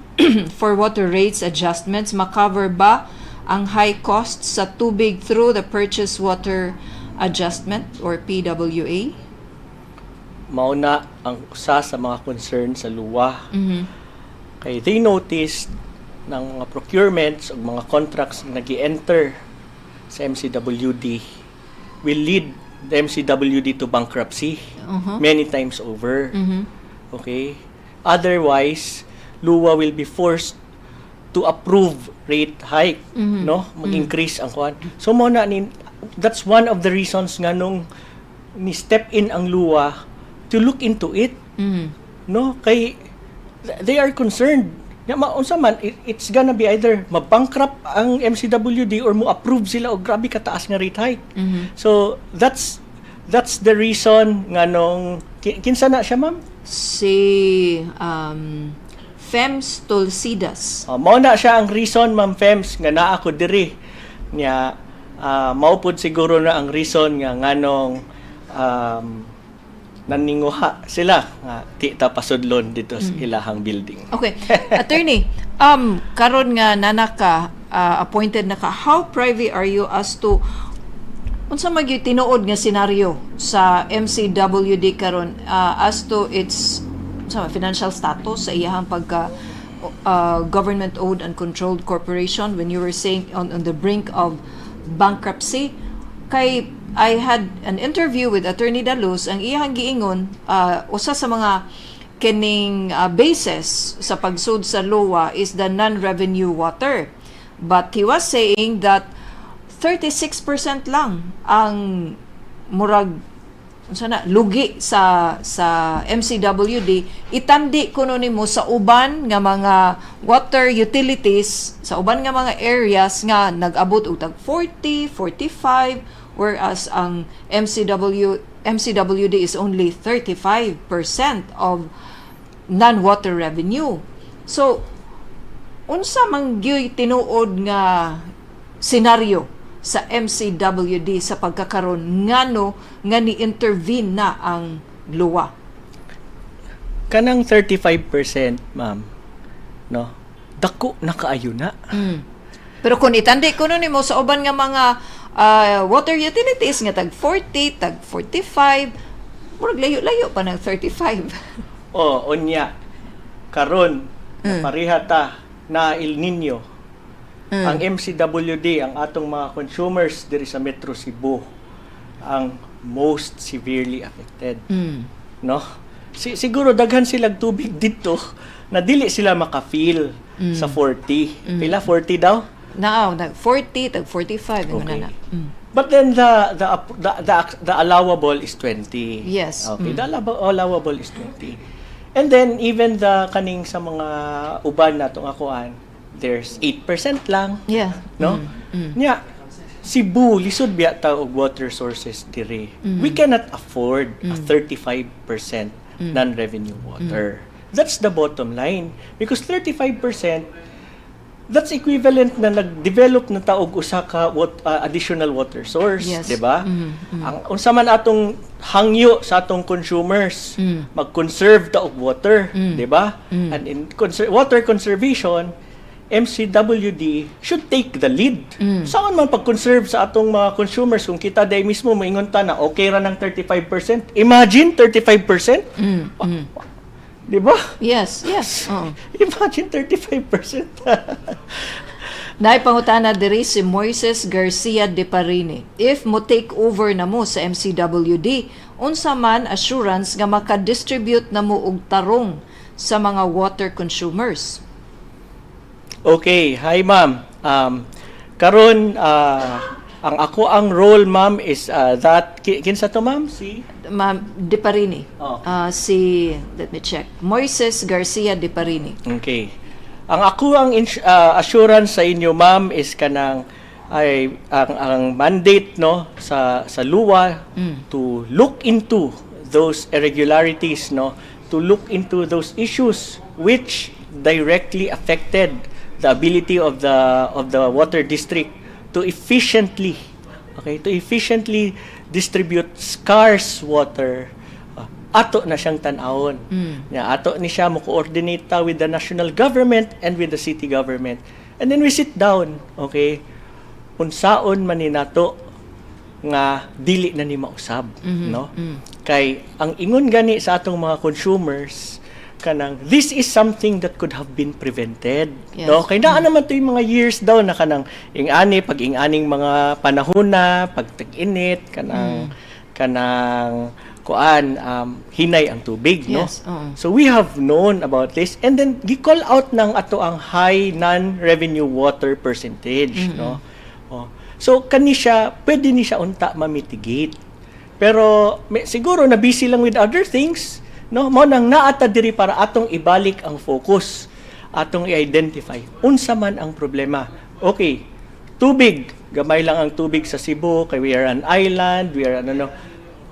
Speaker 1: for water rates adjustments, makover ba ang high costs sa tubig through the purchase water adjustment or PWA?
Speaker 2: Mauna ang usa sa mga concern sa luwa. Kay they noticed ng mga procurements o mga contracts na nag-enter sa MCWD will lead the MCWD to bankruptcy many times over. Okay? Otherwise, luwa will be forced to approve rate hike, no? Mag-increase ang kuan. So mo na that's one of the reasons nga nung ni step in ang luwa to look into it. No? Kay they are concerned. Unsa man, it's gonna be either mabankrupt ang MCWD or mo approve sila og grabe kataas nga rate hike. So that's the reason nga nung kinsa na siya, ma'am?
Speaker 1: Si FEMS Tolsidas.
Speaker 2: Mao na siya ang reason, ma'am Fems, nga naa ako diri. Nya maupod siguro na ang reason nga nganong naninguha sila nga ti ta pasudlon dito sa ilahang building.
Speaker 1: Okay. Attorney, karon nga nana ka appointed na ka, how privy are you as to unsa magyo tinuod nga senaryo sa MCWD karon as to its financial status sa iyahang pagka government owned and controlled corporation when you were saying on the brink of bankruptcy? Kay I had an interview with Attorney Daluz, ang iyang giingon usa sa mga kining basis sa pagsud sa LOA is the non-revenue water, but he was saying that 36% lang ang murag lugi sa MCWD. Itandi kuno nimo sa uban nga mga water utilities sa uban nga mga areas nga nag-abot og tag 40, 45, whereas ang MCWD is only 35% of non-water revenue. So unsa man gyud tinuod nga senaryo sa MCWD sa pagkakaron ngano nga ni-intervene na ang luwa?
Speaker 2: Kanang 35%, ma'am, no? Dako na kaayo na.
Speaker 1: Pero kung itandi kuno nimo sa uban nga mga water utilities nga tag 40, tag 45, murag layo-layo pa ng 35.
Speaker 2: Unya karon pareha ta na El Nino. Ang MCWD, ang atong mga consumers diri sa Metro Cebu, ang most severely affected. No? Siguro daghan silang tubig dito na dili sila maka-feel sa 40. Pila 40 daw?
Speaker 1: Nag 40, tag 45
Speaker 2: Okay.
Speaker 1: na.
Speaker 2: But then the allowable is 20.
Speaker 1: Yes.
Speaker 2: Okay, the allowable is 20. And then even the kaning sa mga uban natong akuan, there's 8% lang.
Speaker 1: Yeah.
Speaker 2: No? Nya Cebu lisod biya ta og water sources diri. We cannot afford a 35% non-revenue water. That's the bottom line, because 35% that's equivalent na nag-develop na ta og usa ka additional water source,
Speaker 1: Yes.
Speaker 2: di ba? Ang unsa man atong hangyo sa atong consumers, mag-conserve ta og water, di ba? And in water conservation MCWD should take the lead. Saan man pag-conserve sa atong mga consumers kung kita day mismo moingon ta na okay ra ng 35%? Imagine 35%? Di ba?
Speaker 1: Yes, yes. Oo.
Speaker 2: Imagine 35%.
Speaker 1: Naipangutana diri si Moises Garcia de Parini. If mo take over na mo sa MCWD, unsa man assurance nga maka-distribute na mo og tarong sa mga water consumers?
Speaker 2: Okay, hi ma'am. Karon ang ako ang role ma'am is that kinsa to ma'am si
Speaker 1: Ma'am De Parini.
Speaker 2: Oh.
Speaker 1: Let me check. Moises Garcia de Parini.
Speaker 2: Okay. Ang ako ang assurance sa inyo ma'am is kanang ang mandate no sa LUWA to look into those irregularities no, to look into those issues which directly affected the ability of the water district to efficiently distribute scarce water. Ato na siyang tan-awon. Ato ni siya mo coordinate with the national government and with the city government. And then we sit down, okay? Unsaon man ni nato nga dili na ni mausab, no? Kay ang ingon gani sa atong mga consumers kanang this is something that could have been prevented.
Speaker 1: Yes.
Speaker 2: No? Kay naa naman to yung mga years daw na kanang ing-ani pag ing-aning mga panahon na pag tag-init kanang hinay ang tubig, no?
Speaker 1: Yes.
Speaker 2: So we have known about this and then gi-call out ng ato ang high non-revenue water percentage, no? So kani siya pwede ni siya unta ma-mitigate. Pero siguro na busy lang with other things, no? Mao nang naata diri para atong ibalik ang focus, atong i-identify unsa man ang problema. Okay, tubig, gamay lang ang tubig sa Cebu kay we are an island, we are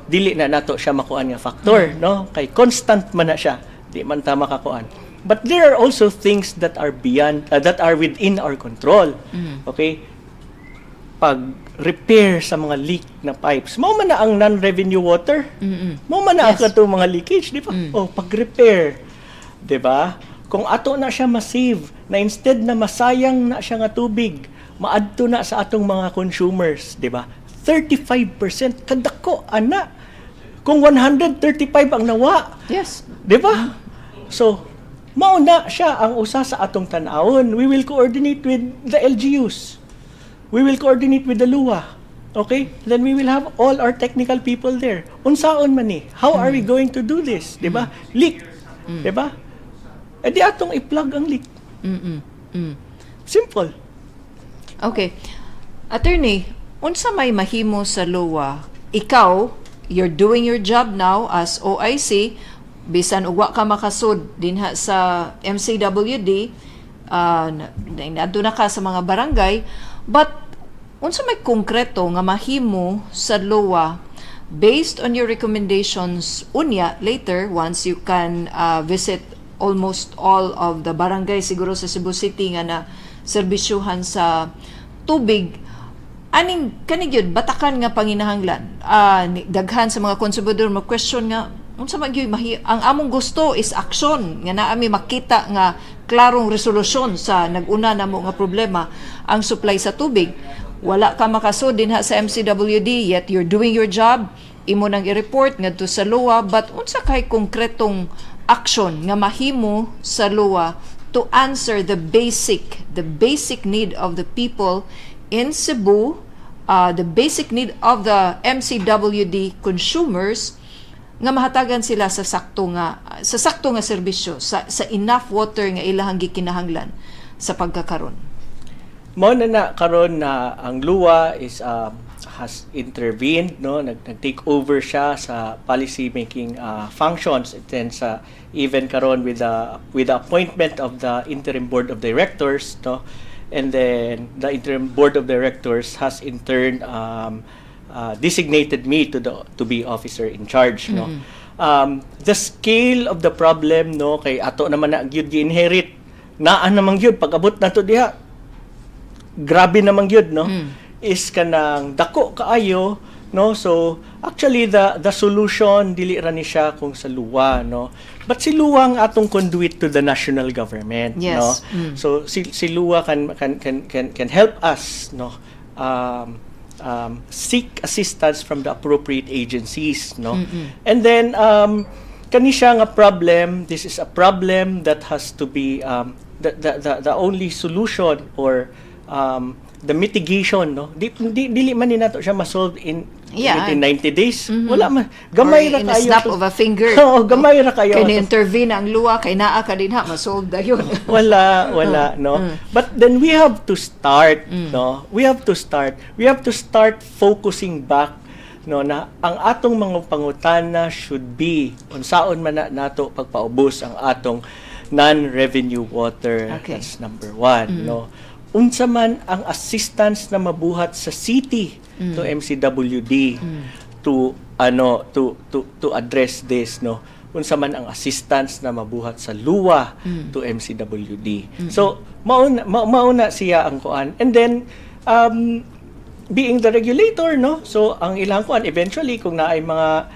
Speaker 2: dili na nato siya makuan nga factor, no? Kay constant man na siya, di man ta makakuan. But there are also things that are beyond that are within our control. Okay? Pag-repair sa mga leak na pipes. Mao man na ang non-revenue water. Mao man na ang katong mga leakage, di ba? Pag-repair. Di ba? Kung ato na siya ma-save, na instead na masayang na siya nga tubig, maadto na sa atong mga consumers, di ba? 35% kadako ana. Kung 135 ang nawa.
Speaker 1: Yes.
Speaker 2: Di ba? So, mao na siya ang usa sa atong tan-awon. We will coordinate with the LGUs. We will coordinate with the LUWA. Okay? Then we will have all our technical people there. Unsaon man ni? How are we going to do this? 'Di ba? Leak. 'Di ba? E di atong i-plug ang leak. Simple.
Speaker 1: Okay. Attorney, unsa may mahimo sa LUWA? Ikaw, you're doing your job now as OIC, bisan ugwa ka makasud dinha sa MCWD, nandun na ka sa mga barangay, but unsa may konkreto nga mahimo sa LUWA based on your recommendations unya later once you can visit almost all of the barangay siguro sa Cebu City nga na serbisyuhan sa tubig, aning kanigyud batakan nga panginahanglan, daghan sa mga konsumidor mo question nga unsa man gyud ang among gusto is action nga naami makita nga klarong resolusyon sa nag-una namo nga problema, ang supply sa tubig. Wala ka makasud dinha sa MCWD, yet you're doing your job, imo nang i-report ngadto sa LUWA, but unsa kay konkretong action nga mahimo sa LUWA to answer the basic need of the people in Cebu, the basic need of the MCWD consumers, nga mahatagan sila sa sakto nga serbisyo, sa enough water nga ilahang gikinahanglan sa pagkakaron.
Speaker 2: Mao na karon na ang LUWA is has intervened, no, nag-take over siya sa policy making functions, and sa even karon with the appointment of the interim board of directors, no, and then the interim board of directors has in turn designated me to be officer in charge, no. The scale of the problem, no, kay ato naman na gyud gi-inherit, naa namang gyud pag-abot nato diha, grabe namang gyud, no, is kanang dako kaayo no. So actually the solution dili ra ni siya kung sa luwa, no, but si luwa ang atong conduit to the national government.
Speaker 1: Yes.
Speaker 2: No. So si luwa can help us, no, seek assistance from the appropriate agencies, no. And then kani siya nga problem, this is a problem that has to be the only solution or the mitigation, no, dili man ni nato siya ma-solve within 90 days. Wala man, gamay ra
Speaker 1: in a
Speaker 2: kayo
Speaker 1: snap of a finger.
Speaker 2: Oo, gamay ra kayo.
Speaker 1: Kaya intervene ang luwa, kay naa ka din ha, masolve na yun.
Speaker 2: wala, no. But then we have to start, no. We have to start focusing back, no, na ang atong mga pangutana should be unsaon man nato pagpaubos ang atong non-revenue water.
Speaker 1: Okay.
Speaker 2: That's number one, no. Unsa man ang assistance na mabuhat sa city to MCWD to address this, no. Unsa man ang assistance na mabuhat sa luwa to MCWD. So mauna siya ang kuan, and then being the regulator, no, so ang ilang kuan eventually kung naay mga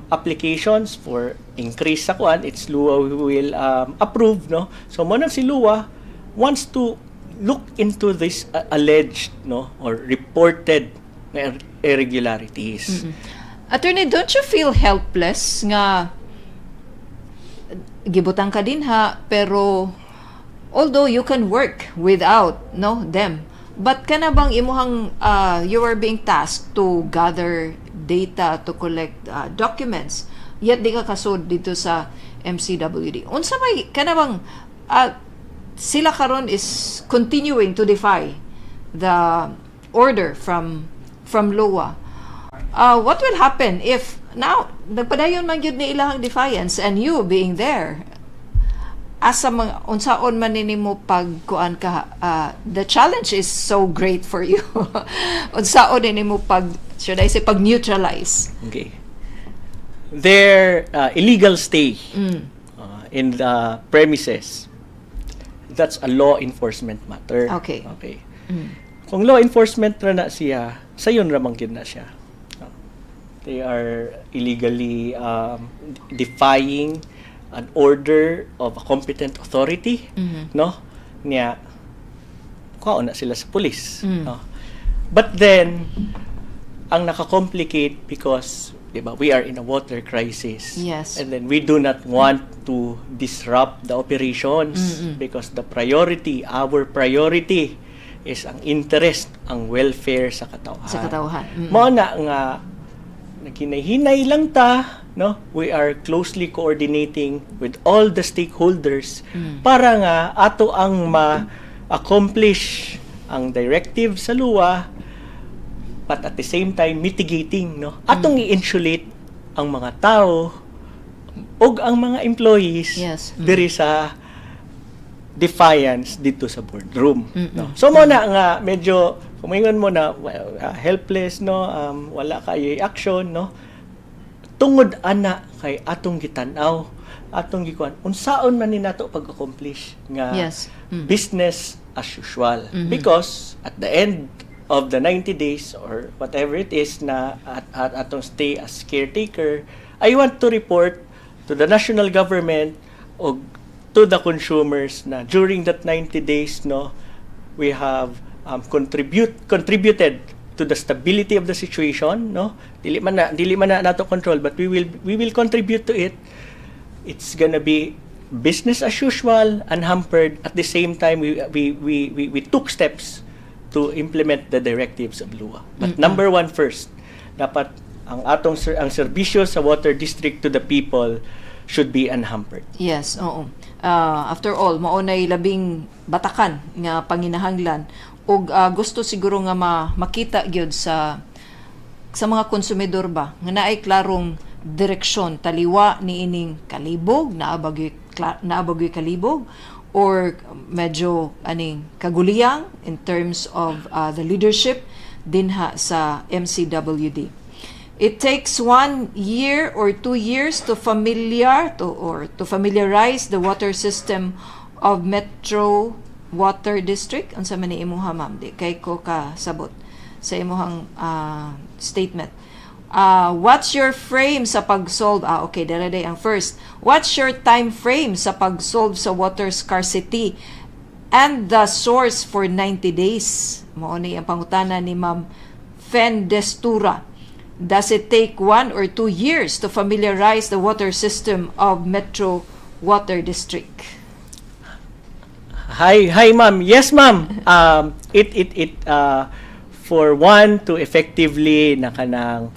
Speaker 2: applications for increase sa kuan, it's luwa who will approve, no. So mo si luwa wants to look into this alleged, no, or reported irregularities.
Speaker 1: Attorney, don't you feel helpless nga gibutang ka din ha, pero although you can work without, no, them, but kana bang imuhang you are being tasked to gather data, to collect documents, yet di ka kasod dito sa MCWD. Unsa may kana bang sila karon is continuing to defy the order from LOA. What will happen if now nagpadayon man gyud ni ilahang defiance, and you being there asa mga unsaon man nimo pagkuan ka, the challenge is so great for you. Unsaon nimo should I say pag neutralize?
Speaker 2: Okay. Their illegal stay in the premises, that's a law enforcement matter.
Speaker 1: Okay.
Speaker 2: Kung law enforcement ra na siya, sayon ra man gyud na siya. They are illegally defying an order of a competent authority, no? Niya kuha na sila sa police, no? But then ang naka-complicate because, diba, we are in a water crisis.
Speaker 1: Yes.
Speaker 2: And then we do not want to disrupt the operations because our priority is ang interest, ang welfare sa katawhan.
Speaker 1: Sa katawhan.
Speaker 2: Mao na nga naghinay-hinay lang ta, no? We are closely coordinating with all the stakeholders para nga ato ang ma-accomplish ang directive sa luwa, but at the same time mitigating, no, atong i-insulate ang mga tao ug ang mga employees diri sa defiance dito sa boardroom, no. So mo na nga medyo kumingon mo na helpless, no, wala kayo action, no, tungod ana kay atong gitan-aw, atong gikuan unsaon man ni nato pag-accomplish nga business as usual, because at the end of the 90 days or whatever it is na at atong stay as caretaker, I want to report to the national government o to the consumers na during that 90 days, no, we have contributed to the stability of the situation, no. Dili man na nato control, but we will contribute to it. It's gonna be business as usual, unhampered. At the same time, we took steps to implement the directives of LUA. But number one first, dapat ang serbisyo sa water district to the people should be unhampered.
Speaker 1: Yes, oo. After all, maunay labing batakan nga panginahanglan, ug gusto siguro nga makita gyud sa mga konsumidor ba nga naay klarong direksyon taliwa niining kalibog, naabagoy kalibog, or medyo kaguliyang in terms of the leadership dinha sa MCWD. It takes 1 year or 2 years to familiarize the water system of Metro Water District. Unsa man ni imuha, ma'am? Di kay ko kasabot sa imong statement. What's your frame sa pag-solve? Okay, dere ang first. What's your time frame sa pag-solve sa water scarcity and the source for 90 days? Mao ni ang pangutana ni Ma'am Fen Destura. Does it take 1 or 2 years to familiarize the water system of Metro Water District?
Speaker 2: Hi, ma'am. Yes, ma'am. For one to effectively na kanang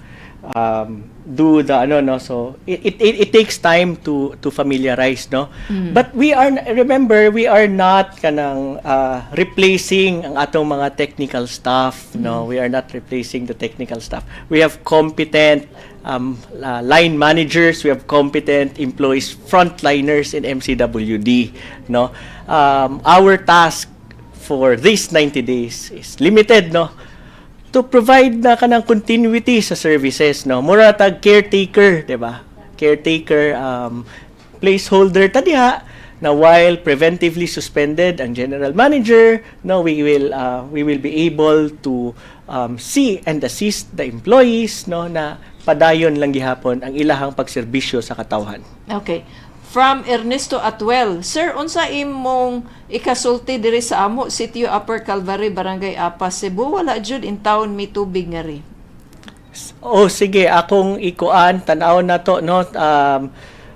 Speaker 2: do the so it takes time to familiarize, no. But remember we are not kanang replacing ang atong mga technical staff, no. We are not replacing the technical staff. We have competent line managers, we have competent employees, frontliners in MCWD, no. Our task for these 90 days is limited, no, to provide na kanang continuity sa services, no. Mura tag caretaker, 'di ba? Caretaker placeholder ta diha na while preventively suspended ang general manager, no, we will be able to see and assist the employees, no, na padayon lang gihapon ang ilahang pagserbisyo sa katawhan.
Speaker 1: Okay. From Ernesto Atuel, Sir, unsa imong ikasulti diri sa amo, Sitio Upper Calvary, Barangay Apas, Cebu? Wala jud in town mi tubig nga ri.
Speaker 2: Sige, akong ikuan, tanaw na to, no,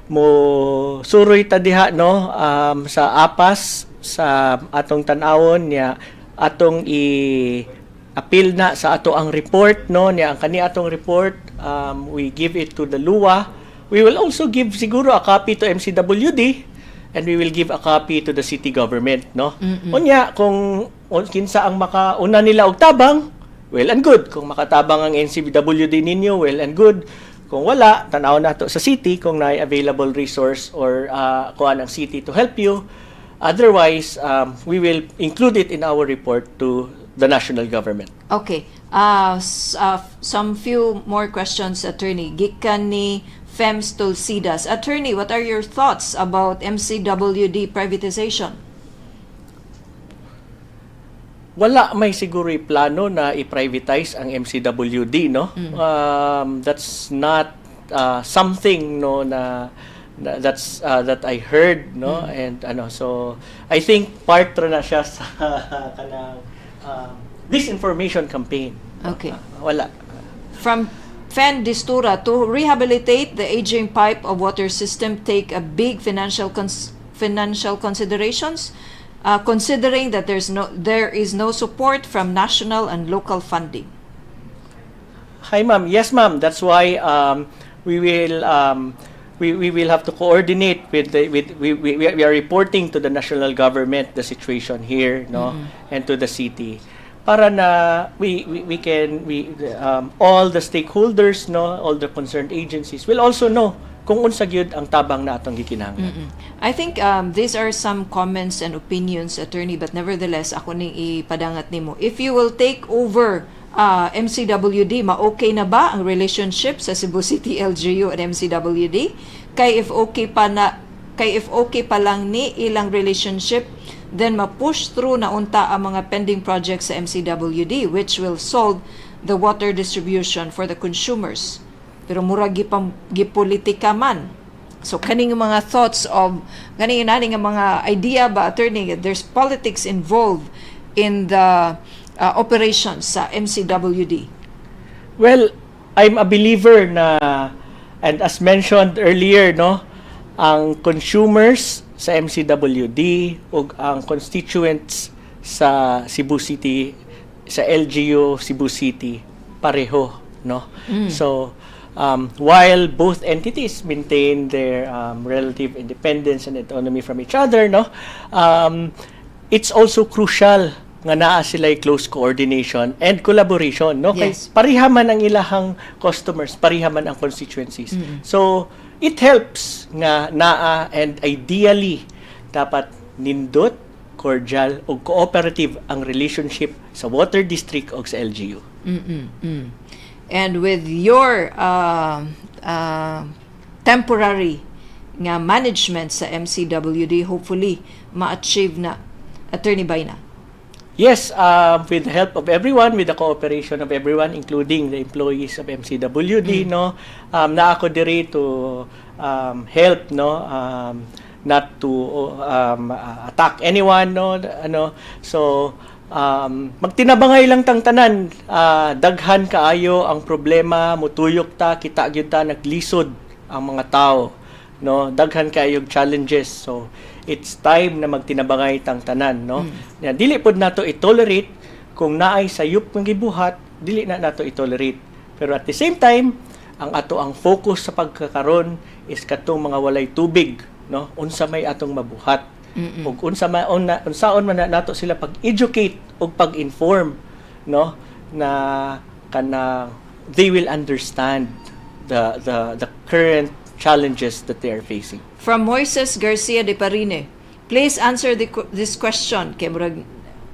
Speaker 2: mo suroy ta diha, no, sa Apas, sa atong tanawon niya, atong appeal na sa ato ang report, no, niya ang kani atong report, we give it to the LUA. We will also give siguro a copy to MCWD and we will give a copy to the city government, no. Unya kung kinsa ang makauna nila og tabang, well and good. Kung makatabang ang MCWD ninyo, well and good. Kung wala, tanaw nato sa city kung naay available resource or kuan ang city to help you. Otherwise, we will include it in our report to the national government.
Speaker 1: Okay. Some few more questions, Attorney. Gikan ni Fems Tulsidas. Attorney, what are your thoughts about MCWD privatization?
Speaker 2: Wala may siguro plano na i-privatize ang MCWD, no. That's not something, no, that I heard, no. And so I think part na siya sa kanang disinformation campaign.
Speaker 1: Okay.
Speaker 2: Wala.
Speaker 1: From Fan Distura, to rehabilitate the aging pipe of water system take a big financial considerations, considering that there is no support from national and local funding.
Speaker 2: Hi, ma'am. Yes, ma'am. That's why we will have to coordinate with we are reporting to the national government the situation here, no, and to the city, para na all the stakeholders, no, all the concerned agencies will also know kung unsa gyud ang tabang na atong gikinahanglan.
Speaker 1: I think these are some comments and opinions, Attorney, but nevertheless ako ning ipadangat nimo. If you will take over MCWD, ma-okay na ba ang relationship sa Cebu City LGU at MCWD? Kay if okay pa lang ni ilang relationship, then ma-push through na unta ang mga pending projects sa MCWD, which will solve the water distribution for the consumers. Pero mura gipolitika man. So kaning mga thoughts of kaning nga mga idea ba, Attorney, there's politics involved in the operations sa MCWD.
Speaker 2: Well, I'm a believer na, and as mentioned earlier, no, ang consumers sa MCWD ug ang constituents sa Cebu City, sa LGU Cebu City, pareho, no. So while both entities maintain their relative independence and autonomy from each other, no, it's also crucial nga naa sila close coordination and collaboration, no.
Speaker 1: Yes.
Speaker 2: Kay pareha man ang ilahang customers, pareha man ang constituencies. So it helps nga naa, and ideally dapat nindot, cordial o cooperative ang relationship sa water district o sa LGU.
Speaker 1: And with your temporary nga management sa MCWD, hopefully ma-achieve na, Attorney Baina.
Speaker 2: Yes, with the help of everyone, with the cooperation of everyone, including the employees of MCWD, no, na ako diri to help, no, not to attack anyone, no, ano. So, magtinabangay lang tang tanan, daghan kaayo ang problema, mutuyok ta, kita gyud ta naglisod ang mga tao, no, daghan kaayo challenges. So, it's time na magtinabangay tang tanan, no. Dili pod nato i-tolerate kung naay sayop ng gibuhat, dili na nato i-tolerate. Pero at the same time, ang ato ang focus sa pagkakaron is katong mga walay tubig, no. Unsa may atong mabuhat. Ug unsaon man nato sila pag-educate ug pag-inform, no, na kana they will understand the current challenges that they are facing.
Speaker 1: From Moises Garcia de Parine, please answer this question. Kay murag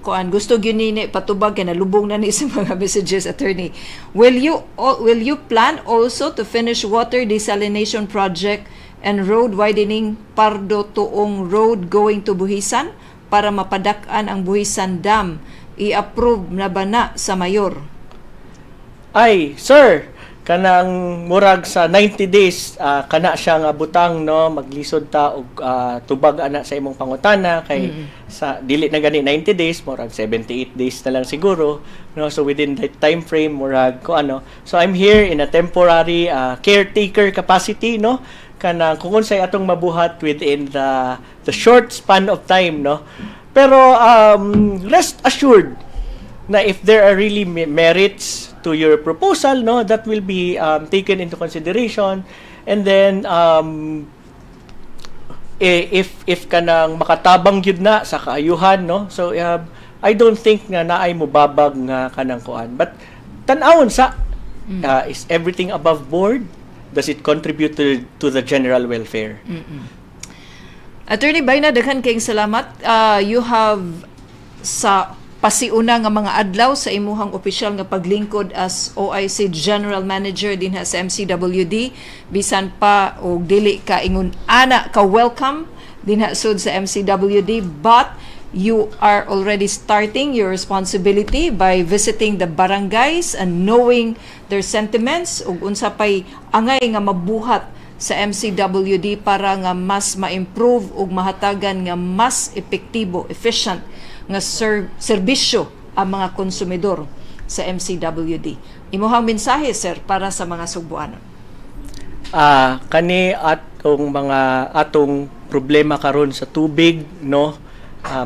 Speaker 1: kuan gusto gyud ni patubag kay nalubong na ni sa mga messages, attorney. Will you plan also to finish water desalination project and road widening Pardo Tuong Road going to Buhisan para mapadak-an ang Buhisan Dam? I-approve na ba na sa mayor?
Speaker 2: Ay, sir, kanang murag sa 90 days kana siya nga butang, no, maglisod ta og tubag ana sa imong pangutana kay sa dili na gani 90 days, murag 78 days na lang siguro, no. So within that time frame murag ko ano, so I'm here in a temporary caretaker capacity, no, kanang kung unsay atong mabuhat within the short span of time, no. Pero rest assured na if there are really merits to your proposal, no, that will be taken into consideration. And then if kanang makatabang gyud na sa kaayuhan, no, so I don't think nga naay mo babag nga kanang kuan, but tan-awon sa is everything above board? Does it contribute to the general welfare?
Speaker 1: Attorney Bayna, daghan kayong salamat. You have sa pasiuna nga mga adlaw sa imuhang opisyal nga paglingkod as OIC General Manager dinha sa MCWD, bisan pa og dili ka ingon ana ka welcome dinha sud sa MCWD, but you are already starting your responsibility by visiting the barangays and knowing their sentiments ug unsa pay angay nga mabuhat sa MCWD para nga mas ma-improve ug mahatagan nga mas epektibo, efficient nga serbisyo ang mga konsumidor sa MCWD. Imuhang mensahe, sir, para sa mga Sugbuanon.
Speaker 2: Kani atong problema karon sa tubig, no,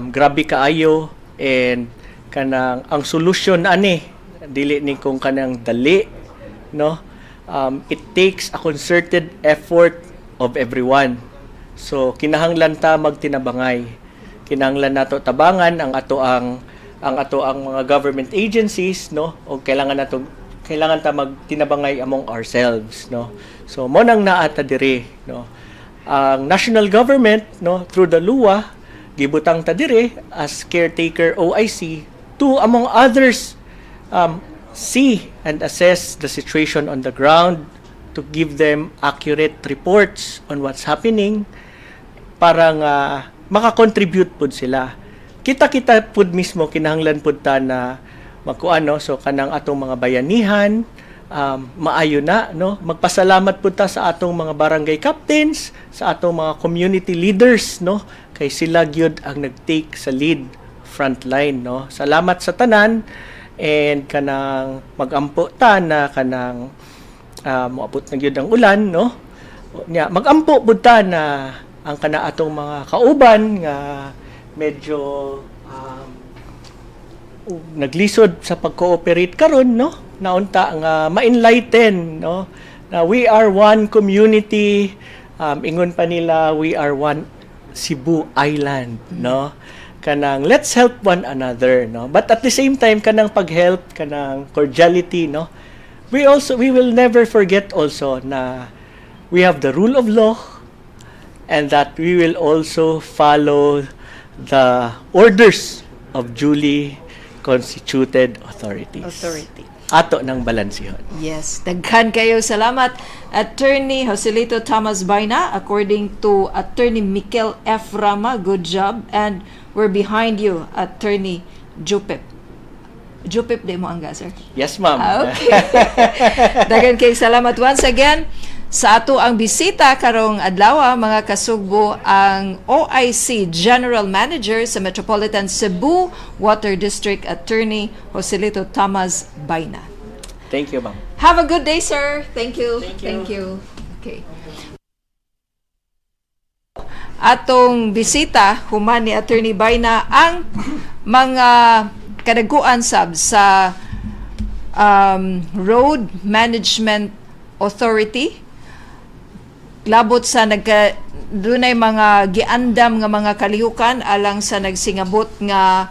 Speaker 2: grabe kaayo, and kanang ang solusyon ani dili ni kung kanang dali, no. It takes a concerted effort of everyone. So kinahanglan ta magtinabangay. Kinahanglan nato tabangan ang ato ang mga government agencies, no, o kailangan ta magtinabangay among ourselves, no. So mo nang naata diri, no, ang national government, no, through the LUA gibutang ta diri as caretaker OIC to, among others, see and assess the situation on the ground, to give them accurate reports on what's happening para nga maka-contribute pud sila. Kita pud mismo kinahanglan pud ta na magkuano, so kanang atong mga bayanihan maayo na, no, magpasalamat pud ta sa atong mga barangay captains, sa atong mga community leaders, no, kay sila gyud ang nag-take sa lead frontline, no. Salamat sa tanan, and kanang magampo ta na kanang moabot na gyud ang ulan, no. Magampo pud ta na ang kana atong mga kauban nga medyo naglisod sa pag-cooperate karon, no, naunta nga ma-enlighten, no, na we are one community, ingon pa nila we are one Cebu Island, no, kanang let's help one another, no, but at the same time kanang pag-help, kanang cordiality, no, we will never forget also na we have the rule of law, and that we will also follow the orders of duly constituted authorities. Ato ng balansihon.
Speaker 1: Yes. Daghan kayo salamat, Attorney Joselito Thomas Bayna. According to Attorney Mikel F. Rama, good job. And we're behind you, Attorney Jupep. Jupep di mo angga, sir?
Speaker 2: Yes, ma'am.
Speaker 1: Okay. Dagan kay salamat once again sa ato ang bisita karong adlaw, mga kasugbo, ang OIC General Manager sa Metropolitan Cebu Water District, Attorney Joselito Tamaz Bayna.
Speaker 2: Thank you, ma'am.
Speaker 1: Have a good day, sir. Thank you.
Speaker 2: Thank you.
Speaker 1: Thank you. Okay. Atong bisita, human ni Attorney Bayna, ang mga kadaguan sab sa Road Management Authority. Labot sa dunay mga giandam nga mga kalihukan alang sa nagsingabot nga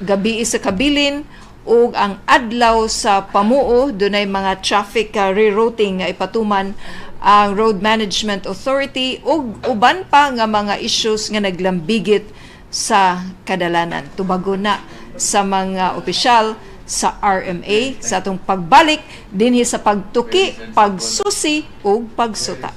Speaker 1: gabi sa kabilin ug ang adlaw sa pamuo dunay mga traffic rerouting nga ipatuman ang Road Management Authority ug uban pa nga mga issues nga naglambigit sa kadalanan. Tubago na sa mga opisyal sa RMA sa atong pagbalik dinhi sa pagtuki, pagsusi ug pagsuta.